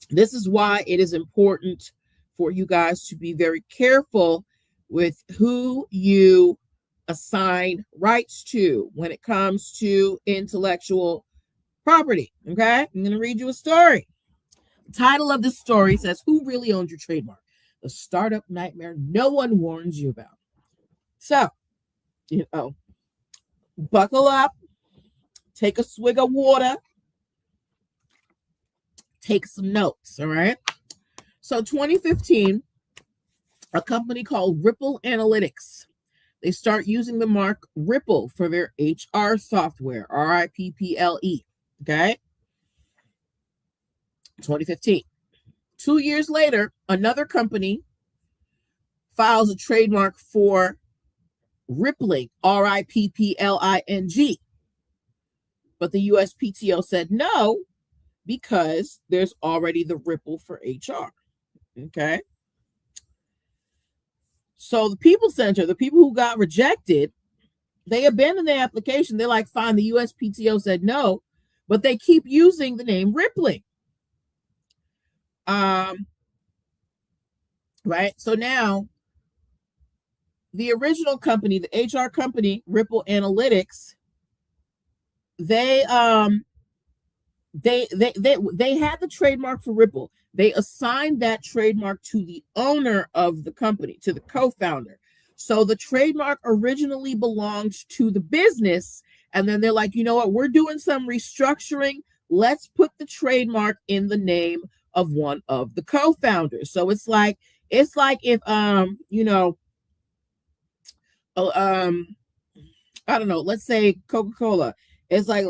This is why it is important for you guys to be very careful with who you assign rights to when it comes to intellectual property. Okay, I'm going to read you a story. The title of this story says, "Who really owns your trademark? The startup nightmare no one warns you about." So, you know, buckle up, take a swig of water, take some notes. All right. So, 2015, a company called Ripple Analytics, they start using the mark Ripple for their HR software, RIPPLE. Okay. 2015. 2 years later, another company files a trademark for Rippling, RIPPLING. But the USPTO said no because there's already the Ripple for HR. Okay. So the People Center, the people who got rejected, they abandoned their application. They're like, fine, the USPTO said no, but they keep using the name Rippling. Right. So now the original company, the HR company, Ripple Analytics, they had the trademark for Ripple. They assigned that trademark to the owner of the company, to the co-founder. So the trademark originally belonged to the business, and then they're like, you know what, we're doing some restructuring. Let's put the trademark in the name of one of the co-founders. So it's like if I don't know, let's say Coca-Cola. It's like,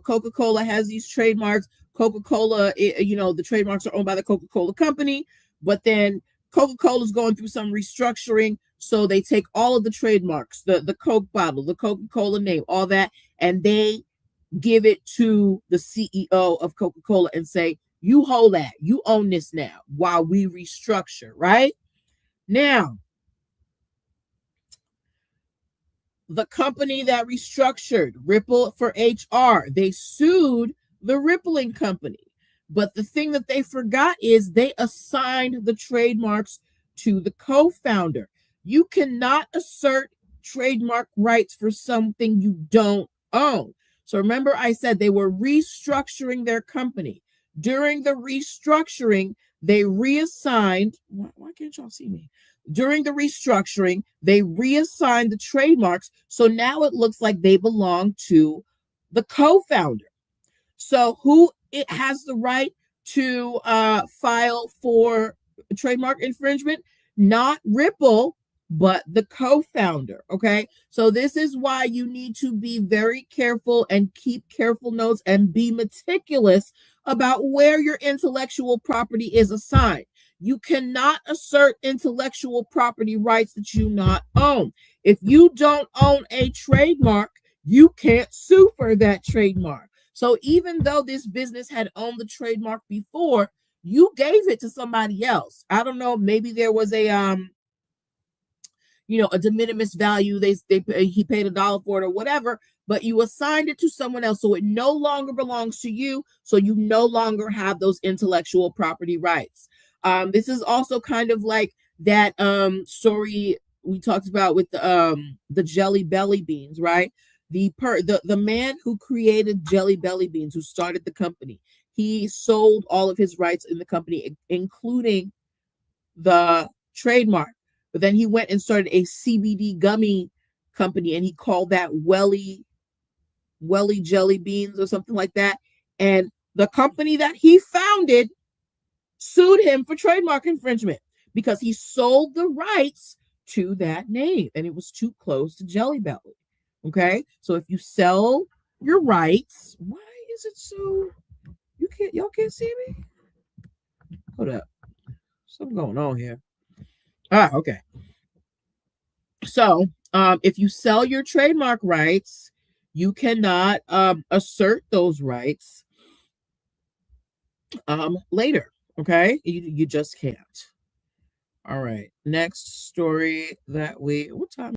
Coca-Cola has these trademarks. Coca-Cola, the trademarks are owned by the Coca-Cola company, but then Coca-Cola is going through some restructuring. So they take all of the trademarks, the Coke bottle, the Coca-Cola name, all that, and they give it to the CEO of Coca-Cola and say, you hold that, you own this now while we restructure, right? Now, the company that restructured Ripple for HR, they sued the Rippling company. But the thing that they forgot is they assigned the trademarks to the co-founder. You cannot assert trademark rights for something you don't own. So remember, I said they were restructuring their company. During the restructuring, they reassigned. Why can't y'all see me? During the restructuring, they reassigned the trademarks. So now it looks like they belong to the co-founder. So who it has the right to file for trademark infringement? Not Ripple, but the co-founder. Okay. So this is why you need to be very careful and keep careful notes and be meticulous about where your intellectual property is assigned. You cannot assert intellectual property rights that you not own. If you don't own a trademark, you can't sue for that trademark. So even though this business had owned the trademark before, you gave it to somebody else. I don't know, maybe there was a de minimis value. He paid $1 for it or whatever, but you assigned it to someone else, so it no longer belongs to you. So you no longer have those intellectual property rights. This is also kind of like that story we talked about with the Jelly Belly beans, right? The man who created Jelly Belly beans, who started the company, he sold all of his rights in the company, including the trademark. But then he went and started a CBD gummy company, and he called that Welly Jelly Beans or something like that. And the company that he founded sued him for trademark infringement because he sold the rights to that name, and it was too close to Jelly Belly. Okay, so if you sell your rights, why is it so? Y'all can't see me? Hold up, something going on here. Okay. So, if you sell your trademark rights, you cannot assert those rights later. Okay, you just can't. All right. Next story that what time